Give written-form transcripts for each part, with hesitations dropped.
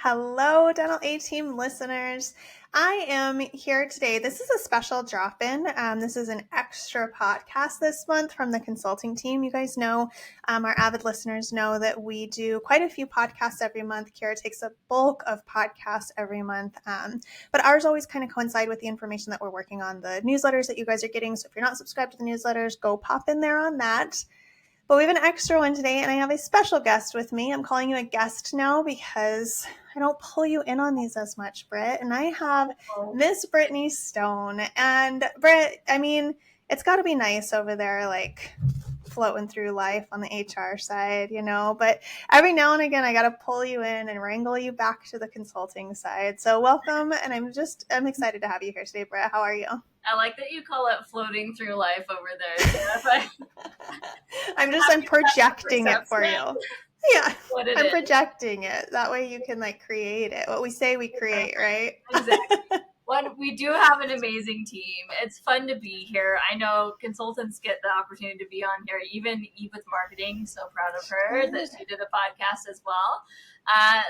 Hello, Dental A-Team listeners. I am here today. This is a special drop-in. This is an extra podcast this month from the consulting team. You guys know, our avid listeners know that we do quite a few podcasts every month. Kira takes a bulk of podcasts every month, but ours always kind of coincide with the information that we're working on, the newsletters that you guys are getting. So if you're not subscribed to the newsletters, go pop in there on that. But we have an extra one today, and I have a special guest with me. I'm calling you a guest now because I don't pull you in on these as much, Britt. And I have Miss Brittany Stone. And Britt, I mean, it's got to be nice over there, like floating through life on the HR side, but every now and again, I got to pull you in and wrangle you back to the consulting side. So welcome. And I'm excited to have you here today, Britt. How are you? I like that you call it floating through life over there. I'm projecting it for you. Yeah, I'm projecting it. That way you can create it. What we say we create, right? Exactly. We do have an amazing team. It's fun to be here. I know consultants get the opportunity to be on here, even Eve with marketing. So proud of her that she did a podcast as well.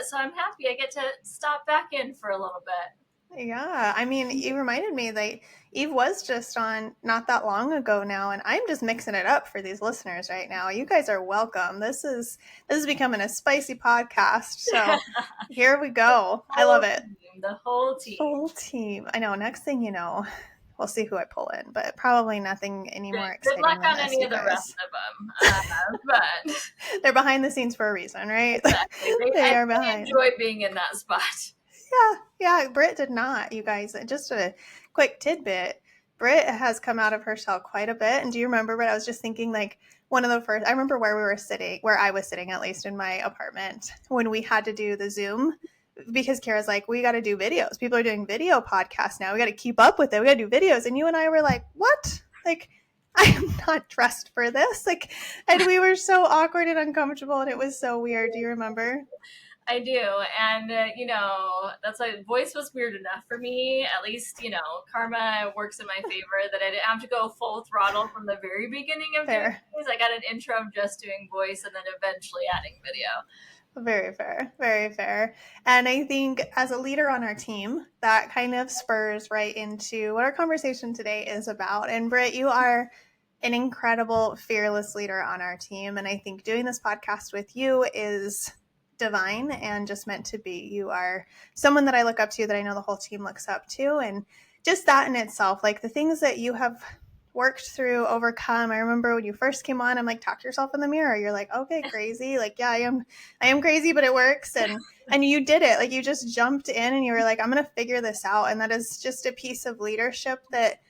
So I'm happy I get to stop back in for a little bit. Yeah, I mean, you reminded me that Eve was just on not that long ago now, and I'm just mixing it up for these listeners right now. You guys are welcome. This is becoming a spicy podcast, so here we go. I love it. The whole team. Whole team. I know. Next thing you know, we'll see who I pull in, but probably nothing any more exciting. Good luck on any of the rest of them, but they're behind the scenes for a reason, right? Exactly. They are behind. Enjoy being in that spot. Yeah, Britt did not, you guys. Just a quick tidbit. Britt has come out of her shell quite a bit. And do you remember, Britt? I was just thinking one of the first, I remember where I was sitting, at least in my apartment, when we had to do the Zoom, because Kara's like, we got to do videos. People are doing video podcasts now. We got to keep up with it. We got to do videos. And you and I were like, what? I am not dressed for this. And we were so awkward and uncomfortable, and it was so weird. Do you remember? I do. And, that's voice was weird enough for me. At least, karma works in my favor that I didn't have to go full throttle from the very beginning of doing things. I got an intro of just doing voice and then eventually adding video. Very fair. Very fair. And I think as a leader on our team, that kind of spurs right into what our conversation today is about. And Britt, you are an incredible, fearless leader on our team. And I think doing this podcast with you is divine and just meant to be. You are someone that I look up to, that I know the whole team looks up to. And just that in itself, the things that you have worked through, overcome. I remember when you first came on, I'm like, talk to yourself in the mirror. You're like, okay, crazy. Yeah, I am crazy, but it works. And you did it. You just jumped in and you were like, I'm going to figure this out. And that is just a piece of leadership that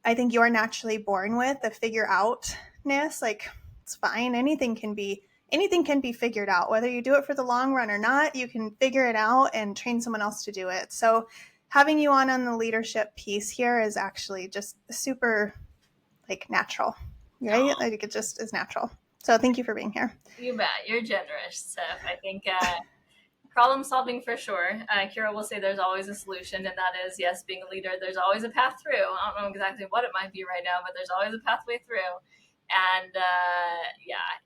I think you're naturally born with, the figure outness. It's fine. Anything can be figured out, whether you do it for the long run or not. You can figure it out and train someone else to do it. So having you on the leadership piece here is actually just super natural, right? It just is natural. So thank you for being here. You bet. You're generous, Tiff. I think problem solving for sure. Kira will say there's always a solution, and that is, yes, being a leader, there's always a path through. I don't know exactly what it might be right now, but there's always a pathway through. And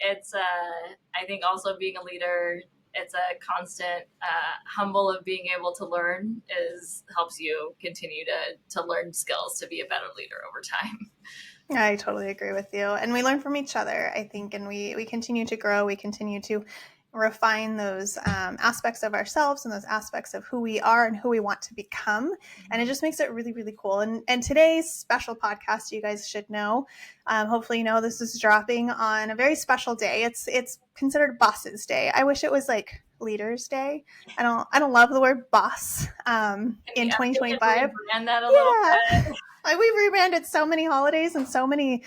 it's I think also being a leader, it's a constant humble of being able to learn helps you continue to learn skills to be a better leader over time. I totally agree with you. And we learn from each other, I think, and we continue to grow. We continue to refine those aspects of ourselves and those aspects of who we are and who we want to become. And it just makes it really, really cool. And today's special podcast, you guys should know, hopefully you know, this is dropping on a very special day. It's considered Boss's Day. I wish it was Leaders Day. I don't love the word boss in 2025. And that a little bit. We've rebranded so many holidays and so many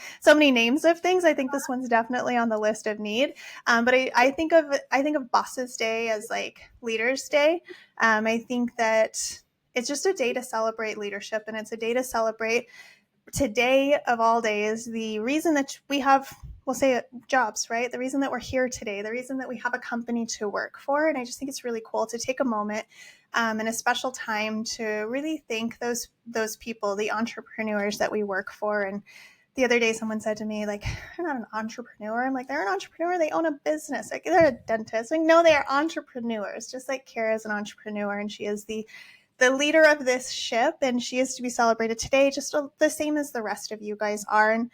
names of things. I think this one's definitely on the list of need. But I think of Boss's Day as Leaders Day. I think that it's just a day to celebrate leadership, and it's a day to celebrate today of all days, the reason that we have, we'll say, jobs, right? The reason that we're here today, the reason that we have a company to work for. And I just think it's really cool to take a moment and a special time to really thank those people, the entrepreneurs that we work for, and the other day someone said to me, like, they're not an entrepreneur. I'm like, they're an entrepreneur. They own a business. Like, they're a dentist. Like, no, they are entrepreneurs. Just like Kara is an entrepreneur, and she is the leader of this ship, and she is to be celebrated today, just the same as the rest of you guys are. And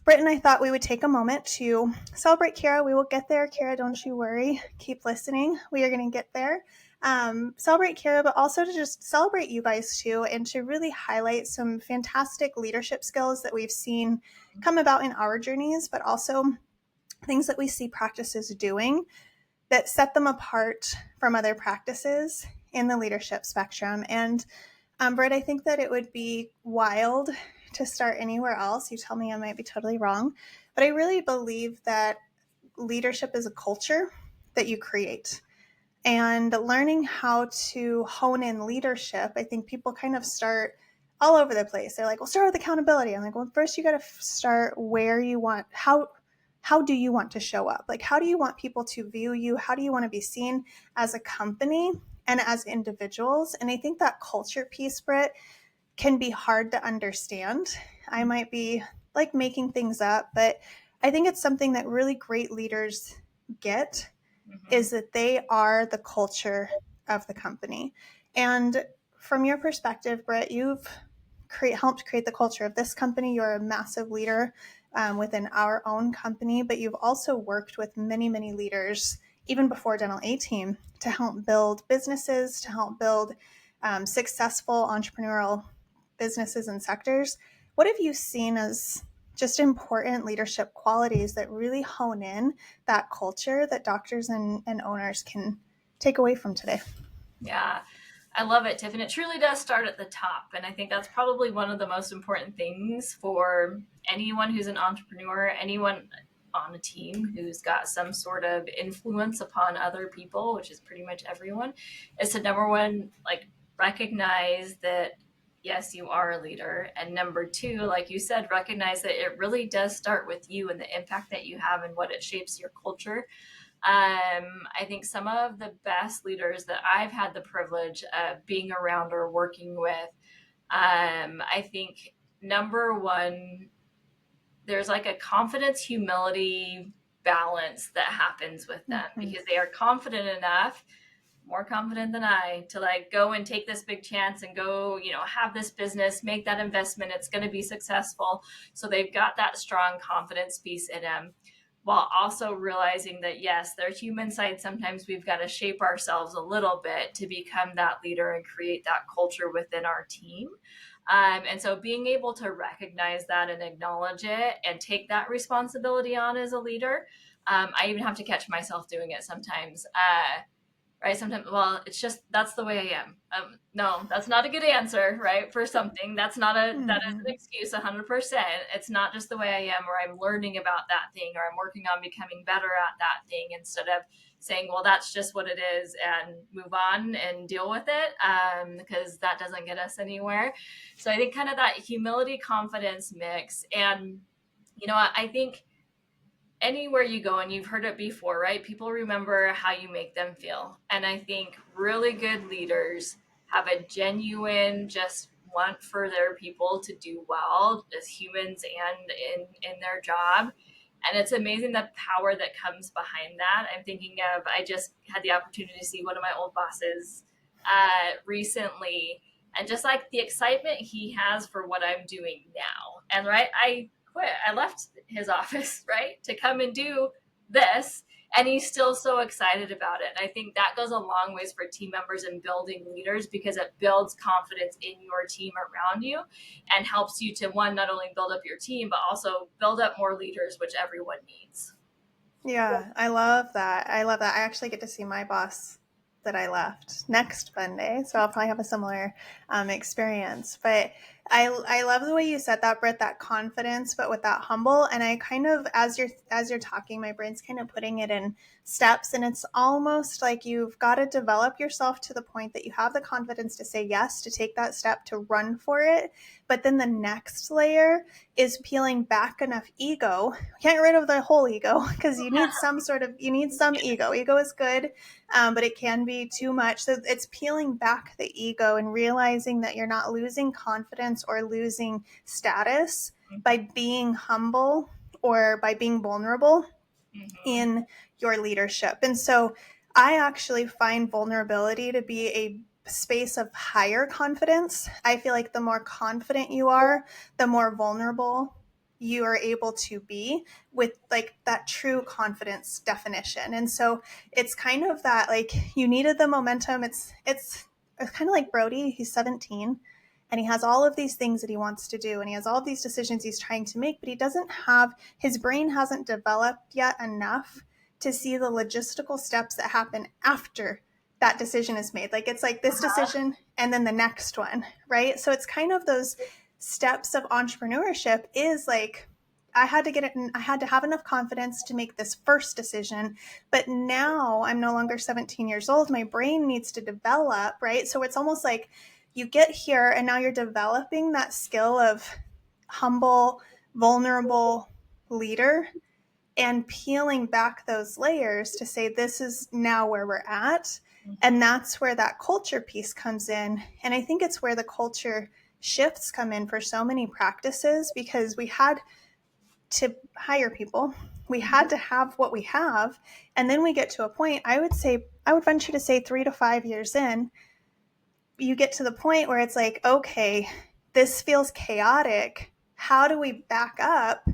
Britt and I thought we would take a moment to celebrate Kara. We will get there. Kara, don't you worry. Keep listening. We are going to get there. Celebrate Kara, but also to just celebrate you guys too, and to really highlight some fantastic leadership skills that we've seen come about in our journeys, but also things that we see practices doing that set them apart from other practices in the leadership spectrum. And Britt, I think that it would be wild to start anywhere else. You tell me I might be totally wrong, but I really believe that leadership is a culture that you create. And learning how to hone in leadership, I think people kind of start all over the place. They're like, well, start with accountability. I'm like, well, first you got to start where you want, how do you want to show up? Like, how do you want people to view you? How do you want to be seen as a company and as individuals? And I think that culture piece, Britt, can be hard to understand. I might be like making things up, but I think it's something that really great leaders get, is that they are the culture of the company. And from your perspective, Britt, you've helped create the culture of this company. You're a massive leader within our own company, but you've also worked with many, many leaders, even before Dental A Team, to help build businesses, to help build successful entrepreneurial businesses and sectors. What have you seen as just important leadership qualities that really hone in that culture that doctors and owners can take away from today? Yeah, I love it, Tiff. And it truly does start at the top. And I think that's probably one of the most important things for anyone who's an entrepreneur, anyone on a team who's got some sort of influence upon other people, which is pretty much everyone, is to number one, like, recognize that yes, you are a leader. And number two, like you said, recognize that it really does start with you and the impact that you have and what it shapes your culture. I think some of the best leaders that I've had the privilege of being around or working with, I think number one, there's like a confidence, humility balance that happens with them because they are confident enough, more confident than I, to like go and take this big chance and go, have this business, make that investment. It's going to be successful. So they've got that strong confidence piece in them, while also realizing that, yes, their human side, sometimes we've got to shape ourselves a little bit to become that leader and create that culture within our team. And so being able to recognize that and acknowledge it and take that responsibility on as a leader. I even have to catch myself doing it sometimes. Right? Sometimes, well, it's just, that's the way I am. No, that's not a good answer, right? For something, that is an excuse 100%. It's not just the way I am, or I'm learning about that thing, or I'm working on becoming better at that thing, instead of saying, well, that's just what it is and move on and deal with it, because that doesn't get us anywhere. So I think kind of that humility, confidence mix. And, I think anywhere you go, and you've heard it before, right? People remember how you make them feel. And I think really good leaders have a genuine just want for their people to do well as humans and in their job. And it's amazing the power that comes behind that. I'm thinking of, I just had the opportunity to see one of my old bosses recently, and just like the excitement he has for what I'm doing now. And right, I quit. I left his office, right, to come and do this. And he's still so excited about it. And I think that goes a long ways for team members and building leaders, because it builds confidence in your team around you and helps you to, one, not only build up your team, but also build up more leaders, which everyone needs. Yeah, I love that. I love that. I actually get to see my boss that I left next Monday, so I'll probably have a similar experience. But I love the way you said that, Britt, that confidence, but with that humble. And I kind of, as you're talking, my brain's kind of putting it in steps, and it's almost like you've got to develop yourself to the point that you have the confidence to say yes, to take that step, to run for it. But then the next layer is peeling back enough ego. Can't get rid of the whole ego, because you need some ego. Ego is good, but it can be too much. So it's peeling back the ego and realizing that you're not losing confidence or losing status by being humble or by being vulnerable in your leadership. And so I actually find vulnerability to be a space of higher confidence. I feel like the more confident you are, the more vulnerable you are able to be with like that true confidence definition. And so it's kind of that, like, you needed the momentum. It's kind of like Brody. He's 17 and he has all of these things that he wants to do and he has all of these decisions he's trying to make, but he doesn't have, his brain hasn't developed yet enough to see the logistical steps that happen after that decision is made. Like, it's like this decision and then the next one, right? So it's kind of those steps of entrepreneurship is like, I had to get it, I had to have enough confidence to make this first decision. But now I'm no longer 17 years old. My brain needs to develop, right? So it's almost like you get here and now you're developing that skill of humble, vulnerable leader and peeling back those layers to say, this is now where we're at. And that's where that culture piece comes in. And I think it's where the culture shifts come in for so many practices, because we had to hire people. We had to have what we have. And then we get to a point, I would venture to say 3 to 5 years in, you get to the point where it's like, okay, this feels chaotic. How do we back up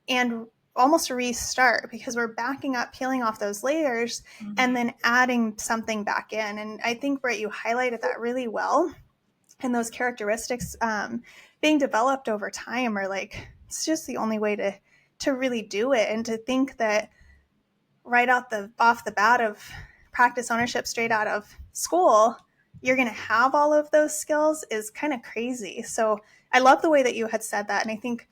and almost restart, because we're backing up, peeling off those layers and then adding something back in. And I think, Britt, you highlighted that really well. And those characteristics being developed over time are like, it's just the only way to really do it. And to think that right off the bat of practice ownership straight out of school, you're going to have all of those skills is kind of crazy. So I love the way that you had said that. And I think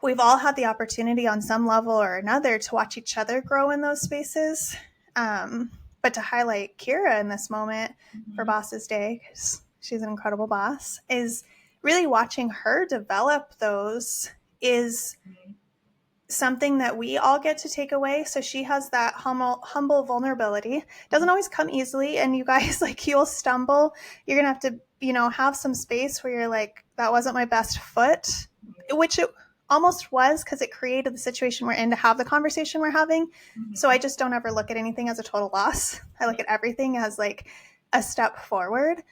we've all had the opportunity on some level or another to watch each other grow in those spaces. But to highlight Kira in this moment for Boss's Day, because she's an incredible boss, is really watching her develop those is something that we all get to take away. So she has that humble vulnerability. Doesn't always come easily. And you guys, like, you'll stumble. You're going to have to, have some space where you're like, that wasn't my best foot, which it almost was, because it created the situation we're in to have the conversation we're having. So I just don't ever look at anything as a total loss. I look at everything as like a step forward.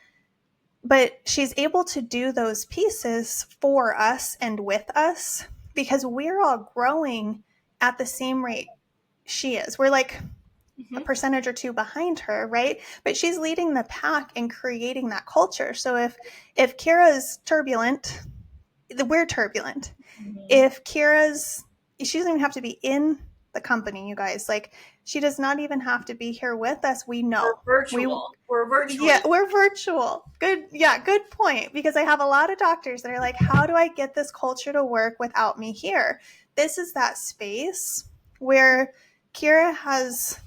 But she's able to do those pieces for us and with us, because we're all growing at the same rate she is. We're like a percentage or two behind her, right? But she's leading the pack and creating that culture. So if Kira's turbulent, we're turbulent. If she doesn't even have to be in the company, you guys. Like, she does not even have to be here with us. We know. We're virtual. Yeah, we're virtual. Good. Yeah, good point. Because I have a lot of doctors that are like, how do I get this culture to work without me here? This is that space where Kira has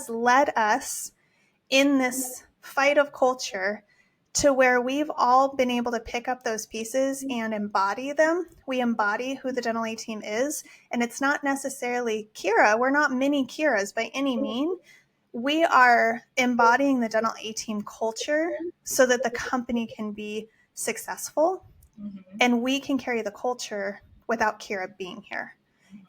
led us in this fight of culture to where we've all been able to pick up those pieces and embody them. We embody who the Dental A team is. And it's not necessarily Kira. We're not mini Kiras by any mean. We are embodying the Dental A team culture so that the company can be successful and we can carry the culture without Kira being here.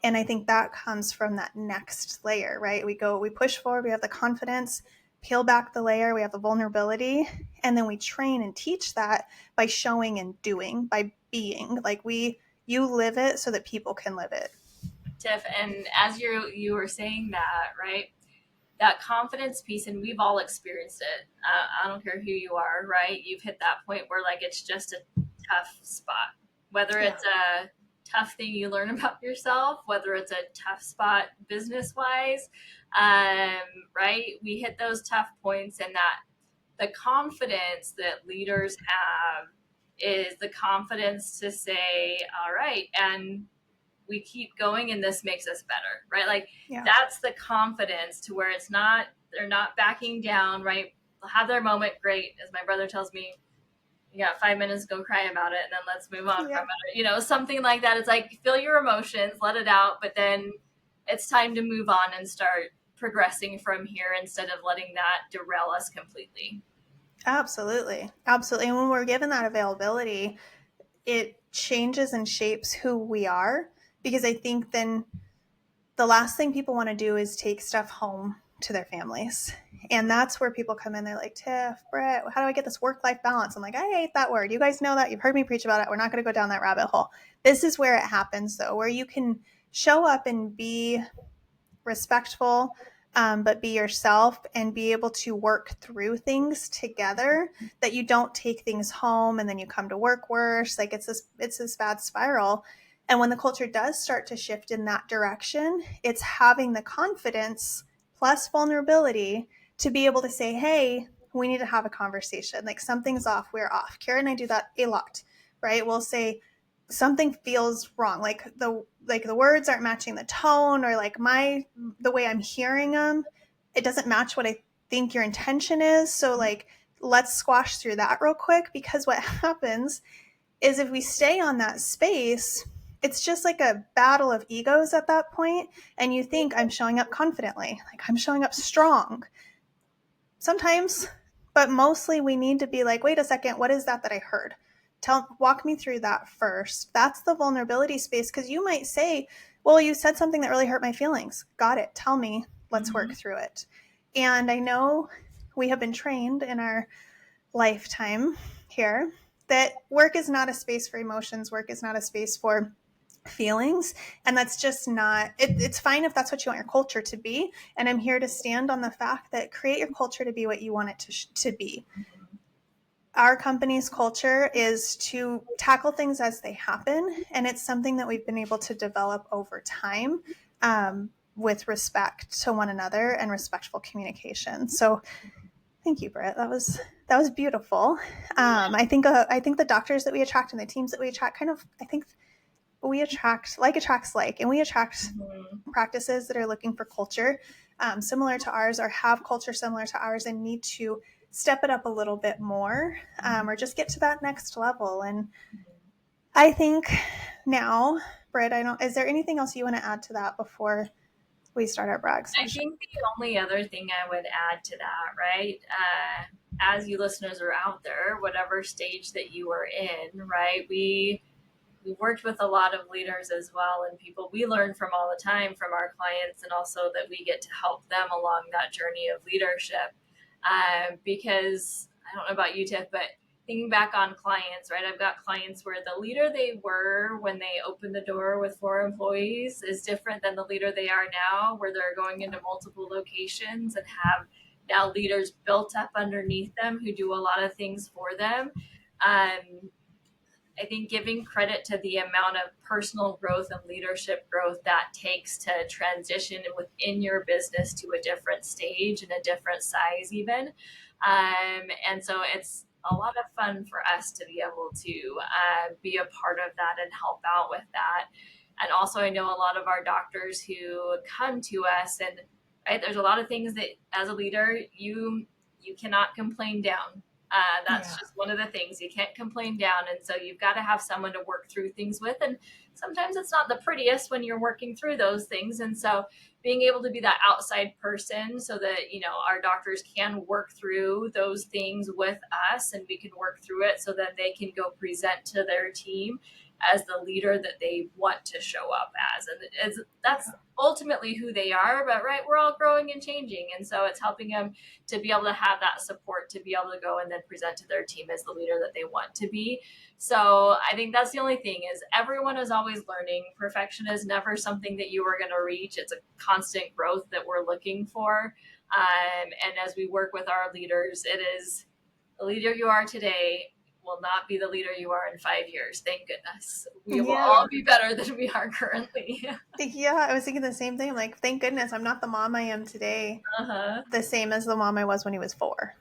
And I think that comes from that next layer, right? We push forward, we have the confidence, peel back the layer, we have the vulnerability, and then we train and teach that by showing and doing, by being. Like, you live it so that people can live it. Tiff, and as you were saying that, right? That confidence piece, and we've all experienced it. I don't care who you are, right? You've hit that point where, like, it's just a tough spot. Whether it's a tough thing you learn about yourself, whether it's a tough spot business-wise, right? We hit those tough points, and that the confidence that leaders have is the confidence to say, all right, and we keep going and this makes us better, right? Like, that's the confidence to where they're not backing down, right? They'll have their moment, great. As my brother tells me, you got 5 minutes, go cry about it, and then let's move on from it. Something like that. It's like, feel your emotions, let it out, but then it's time to move on and start progressing from here instead of letting that derail us completely. Absolutely. And when we're given that availability, it changes and shapes who we are, because I think then the last thing people want to do is take stuff home to their families. And that's where people come in. They're like, Tiff, Britt, how do I get this work-life balance? I'm like, I hate that word. You guys know that. You've heard me preach about it. We're not going to go down that rabbit hole. This is where it happens, though, where you can show up and be respectful, but be yourself and be able to work through things together, that you don't take things home and then you come to work worse. Like it's this bad spiral. And when the culture does start to shift in that direction, it's having the confidence plus vulnerability to be able to say, hey, we need to have a conversation. Like something's off, we're off. Kara and I do that a lot, right? We'll say something feels wrong. Like the words aren't matching the tone, or like the way I'm hearing them, it doesn't match what I think your intention is. So like, let's squash through that real quick, because what happens is if we stay on that space, it's just like a battle of egos at that point. And you think, I'm showing up confidently, like I'm showing up strong. Sometimes, but mostly we need to be like, wait a second, what is that I heard? Walk me through that first. That's the vulnerability space, because you might say, well, you said something that really hurt my feelings. Got it. Tell me. Let's work through it. And I know we have been trained in our lifetime here that work is not a space for emotions. Work is not a space for feelings. And that's just not, it's fine if that's what you want your culture to be. And I'm here to stand on the fact that create your culture to be what you want it to be. Our company's culture is to tackle things as they happen, and it's something that we've been able to develop over time, with respect to one another and respectful communication. So thank you, Britt. That was beautiful. I think the doctors that we attract and the teams that we attract we attract like attracts like, and we attract practices that are looking for culture similar to ours, or have culture similar to ours, and need to step it up a little bit more, or just get to that next level. And I think now, Britt, is there anything else you want to add to that before we start our brag session? I think the only other thing I would add to that, right, as you listeners are out there, whatever stage that you are in, right, we worked with a lot of leaders as well, and people we learn from all the time from our clients, and also that we get to help them along that journey of leadership. Because I don't know about you, Tiff, but thinking back on clients, right? I've got clients where the leader they were when they opened the door with 4 employees is different than the leader they are now, where they're going into multiple locations and have now leaders built up underneath them who do a lot of things for them. I think giving credit to the amount of personal growth and leadership growth that takes to transition within your business to a different stage and a different size even. And so it's a lot of fun for us to be able to be a part of that and help out with that. And also I know a lot of our doctors who come to us, and right, there's a lot of things that as a leader, you cannot complain down. That's just one of the things. You can't complain down. And so you've got to have someone to work through things with. And sometimes it's not the prettiest when you're working through those things. And so being able to be that outside person so that, our doctors can work through those things with us, and we can work through it so that they can go present to their team as the leader that they want to show up as. And that's ultimately who they are. But right, we're all growing and changing. And so it's helping them to be able to have that support, to be able to go and then present to their team as the leader that they want to be. So I think that's the only thing, is everyone is always learning. Perfection is never something that you are going to reach. It's a constant growth that we're looking for. And as we work with our leaders, it is the leader you are today will not be the leader you are in 5 years. Thank goodness. We will all be better than we are currently. Yeah, I was thinking the same thing. Like, thank goodness I'm not the mom I am today, the same as the mom I was when he was 4.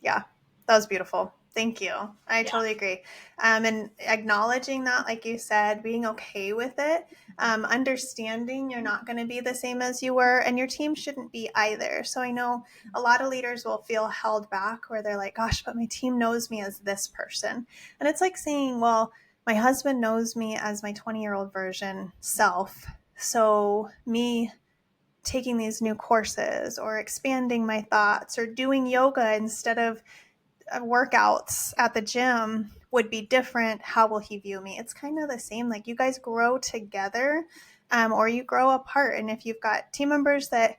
Yeah, that was beautiful. Thank you. I totally agree. And acknowledging that, like you said, being okay with it, understanding you're not going to be the same as you were, and your team shouldn't be either. So I know a lot of leaders will feel held back, where they're like, gosh, but my team knows me as this person. And it's like saying, well, my husband knows me as my 20-year-old version self. So me taking these new courses, or expanding my thoughts, or doing yoga instead of workouts at the gym, would be different. How will he view me? It's kind of the same. Like, you guys grow together, or you grow apart. And if you've got team members that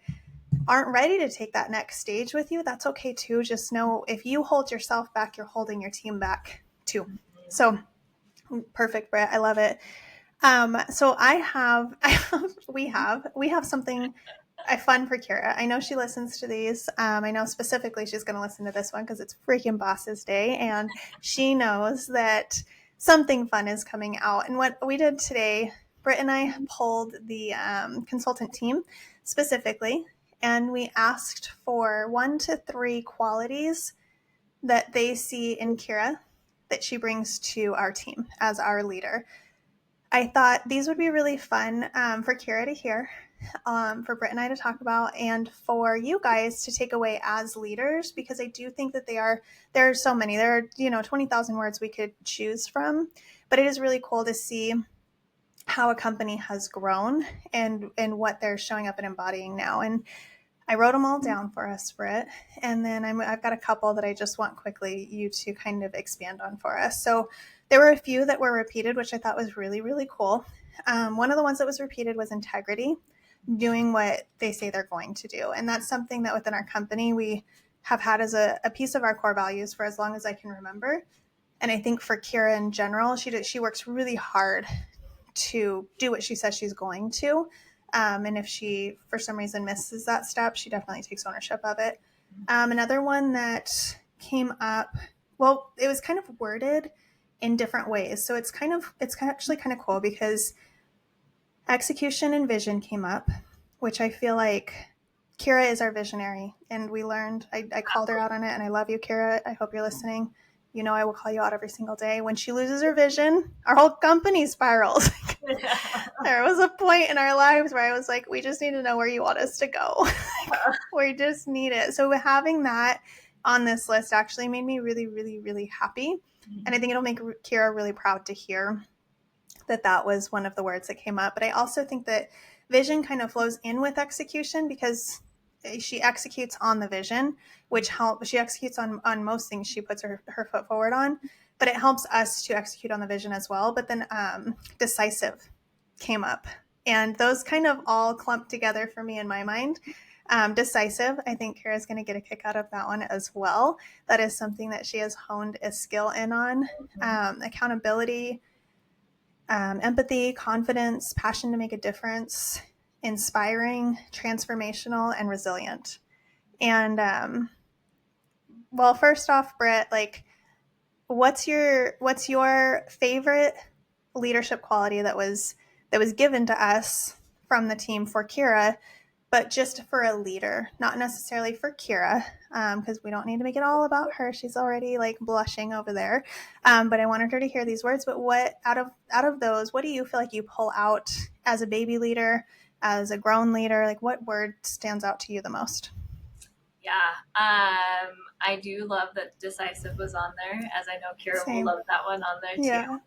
aren't ready to take that next stage with you, that's okay too. Just know if you hold yourself back, you're holding your team back too. So perfect, Britt. I love it. So we have something fun for Kira. I know she listens to these. I know specifically she's going to listen to this one because it's freaking Bosses Day, and she knows that something fun is coming out. And what we did today, Britt and I polled the consultant team specifically, and we asked for 1 to 3 qualities that they see in Kira that she brings to our team as our leader. I thought these would be really fun for Kira to hear, for Britt and I to talk about, and for you guys to take away as leaders, because I do think that there are so many. There are, 20,000 words we could choose from, but it is really cool to see how a company has grown and what they're showing up and embodying now. And I wrote them all down for us, Britt, and then I've got a couple that I just want quickly you to kind of expand on for us. So there were a few that were repeated, which I thought was really, really cool. One of the ones that was repeated was integrity, doing what they say they're going to do. And that's something that within our company we have had as a piece of our core values for as long as I can remember. And I think for Kira in general, she works really hard to do what she says she's going to. And if she, for some reason, misses that step, she definitely takes ownership of it. Another one that came up, well, it was kind of worded in different ways. So it's actually kind of cool because execution and vision came up, which I feel like Kira is our visionary. And we learned, I called her out on it, and I love you, Kira. I hope you're listening. I will call you out every single day. When she loses her vision, our whole company spirals. There was a point in our lives where I was like, we just need to know where you want us to go. We just need it. So having that on this list actually made me really, really, really happy. And I think it'll make Kira really proud to hear that was one of the words that came up. But I also think that vision kind of flows in with execution, because she executes on the vision, which helps. She executes on most things she puts her foot forward on, but it helps us to execute on the vision as well. But then decisive came up, and those kind of all clumped together for me in my mind. Decisive, I think Kara's going to get a kick out of that one as well. That is something that she has honed a skill in on. Accountability, empathy, confidence, passion to make a difference, inspiring, transformational, and resilient. And well, first off, Britt, like, what's your favorite leadership quality that was given to us from the team for Kira, but just for a leader, not necessarily for Kira, because we don't need to make it all about her. She's already like blushing over there. But I wanted her to hear these words. But what out of those, what do you feel like you pull out as a baby leader, as a grown leader? Like, what word stands out to you the most? Yeah, I do love that decisive was on there, as I know Kira will love that one on there too. Yeah.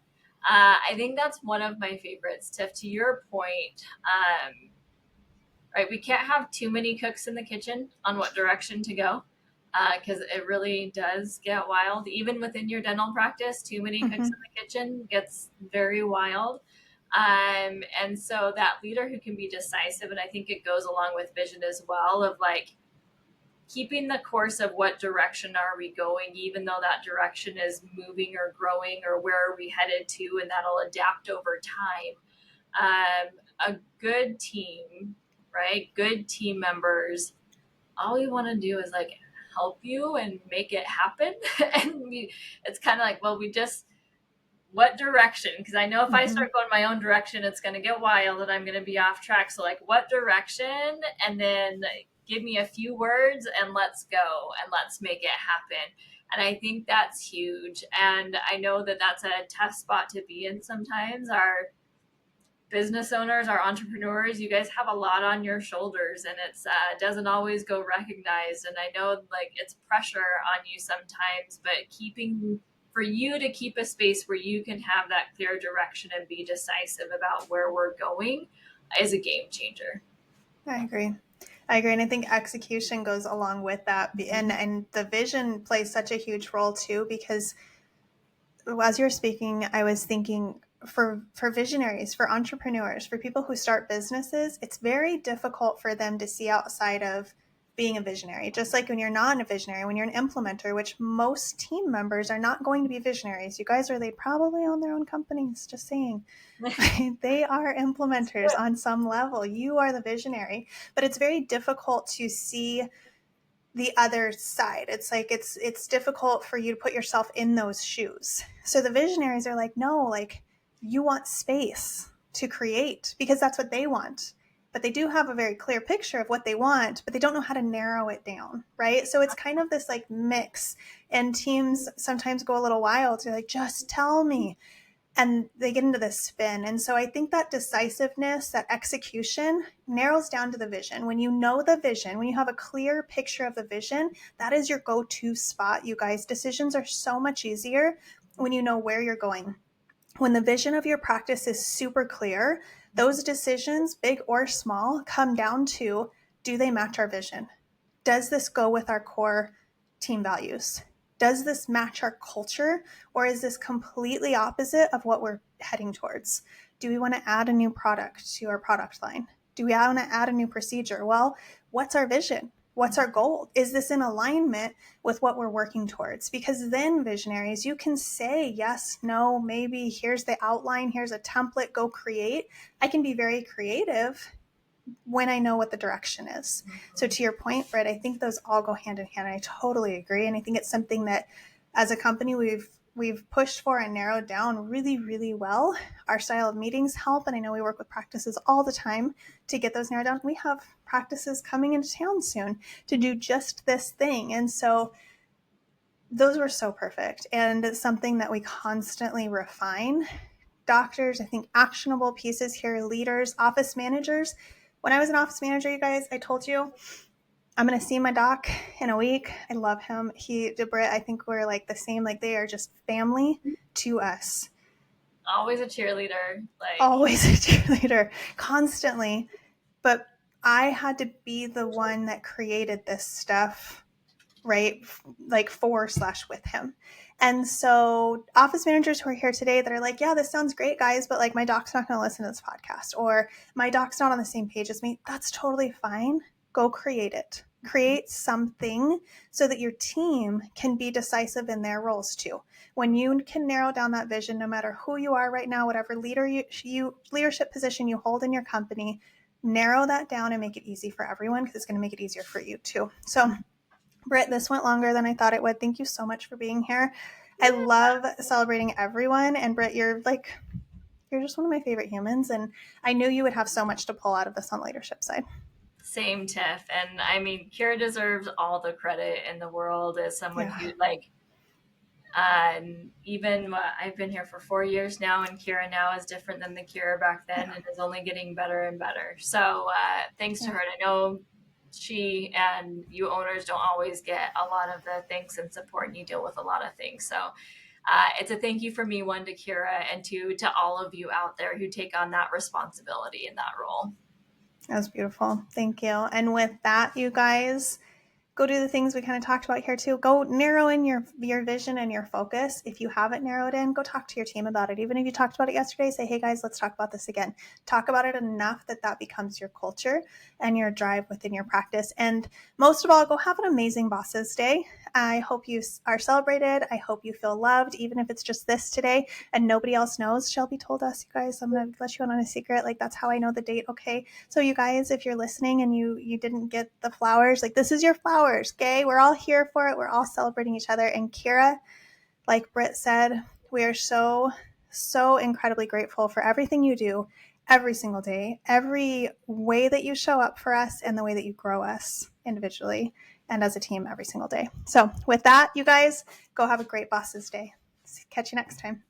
I think that's one of my favorites. Tiff, to your point, right, we can't have too many cooks in the kitchen on what direction to go, because it really does get wild. Even within your dental practice, too many cooks in the kitchen gets very wild. And so that leader who can be decisive, and I think it goes along with vision as well, of like keeping the course of what direction are we going, even though that direction is moving or growing, or where are we headed to, and that'll adapt over time. A good team, right? Good team members, all we want to do is like help you and make it happen. And it's kind of like, well, what direction? Because I know if I start going my own direction, it's going to get wild and I'm going to be off track. So like, what direction? And then give me a few words and let's go and let's make it happen. And I think that's huge. And I know that that's a tough spot to be in sometimes. Our business owners, our entrepreneurs, you guys have a lot on your shoulders, and it's doesn't always go recognized. And I know like it's pressure on you sometimes, but for you to keep a space where you can have that clear direction and be decisive about where we're going is a game changer. I agree. And I think execution goes along with that. And the vision plays such a huge role too, because as you're speaking, I was thinking for visionaries, for entrepreneurs, for people who start businesses, it's very difficult for them to see outside of being a visionary. Just like when you're not a visionary, when you're an implementer, which most team members are not going to be visionaries. You guys they probably own their own companies, just saying. They are implementers on some level. You are the visionary, but it's very difficult to see the other side. It's like it's difficult for you to put yourself in those shoes. So the visionaries are like, no, like you want space to create because that's what they want. But they do have a very clear picture of what they want, but they don't know how to narrow it down, right? So it's kind of this like mix, and teams sometimes go a little wild. They're like, just tell me, and they get into this spin. And so I think that decisiveness, that execution narrows down to the vision. When you know the vision, when you have a clear picture of the vision, that is your go-to spot, you guys. Decisions are so much easier when you know where you're going. When the vision of your practice is super clear, those decisions, big or small, come down to, do they match our vision? Does this go with our core team values? Does this match our culture, or is this completely opposite of what we're heading towards? Do we want to add a new product to our product line? Do we want to add a new procedure? Well, what's our vision? What's our goal? Is this in alignment with what we're working towards? Because then, visionaries, you can say yes, no, maybe, here's the outline, here's a template, go create. I can be very creative when I know what the direction is. So to your point, Britt, I think those all go hand in hand. I totally agree. And I think it's something that as a company we've pushed for and narrowed down really, really well. Our style of meetings help. And I know we work with practices all the time to get those narrowed down. We have practices coming into town soon to do just this thing. And so those were so perfect, and it's something that we constantly refine. Doctors, I think actionable pieces here, leaders, office managers. When I was an office manager, you guys, I told you, I'm going to see my doc in a week. I love him. Britt, I think we're like the same, like they are just family to us. Always a cheerleader. Always a cheerleader, constantly. But I had to be the one that created this stuff, right? Like for/with him. And so office managers who are here today that are like, yeah, this sounds great, guys, but like my doc's not going to listen to this podcast, or my doc's not on the same page as me. That's totally fine. Go create it. Create something so that your team can be decisive in their roles too. When you can narrow down that vision, no matter who you are right now, whatever leadership position you hold in your company, narrow that down and make it easy for everyone, because it's going to make it easier for you too. So Britt, this went longer than I thought it would. Thank you so much for being here. I love celebrating everyone. And Britt, you're just one of my favorite humans. And I knew you would have so much to pull out of this on the leadership side. Same, Tiff. And I mean, Kira deserves all the credit in the world as someone who even I've been here for 4 years now, and Kira now is different than the Kira back then, and is only getting better and better. So thanks to her. And I know she and you owners don't always get a lot of the thanks and support, and you deal with a lot of things. So it's a thank you from me, one, to Kira, and two, to all of you out there who take on that responsibility in that role. That was beautiful. Thank you. And with that, you guys, go do the things we kind of talked about here too. Go narrow in your vision and your focus. If you haven't narrowed in, go talk to your team about it. Even if you talked about it yesterday, say, hey guys, let's talk about this again. Talk about it enough that becomes your culture and your drive within your practice. And most of all, go have an amazing Bosses Day. I hope you are celebrated. I hope you feel loved, even if it's just this today and nobody else knows. Shelby told us, you guys, I'm going to let you in on a secret. Like, that's how I know the date. Okay. So you guys, if you're listening and you didn't get the flowers, like, this is your flowers. Okay. We're all here for it. We're all celebrating each other. And Kira, like Britt said, we are so, so incredibly grateful for everything you do every single day, every way that you show up for us, and the way that you grow us individually and as a team every single day. So with that, you guys, go have a great Bosses Day. Catch you next time.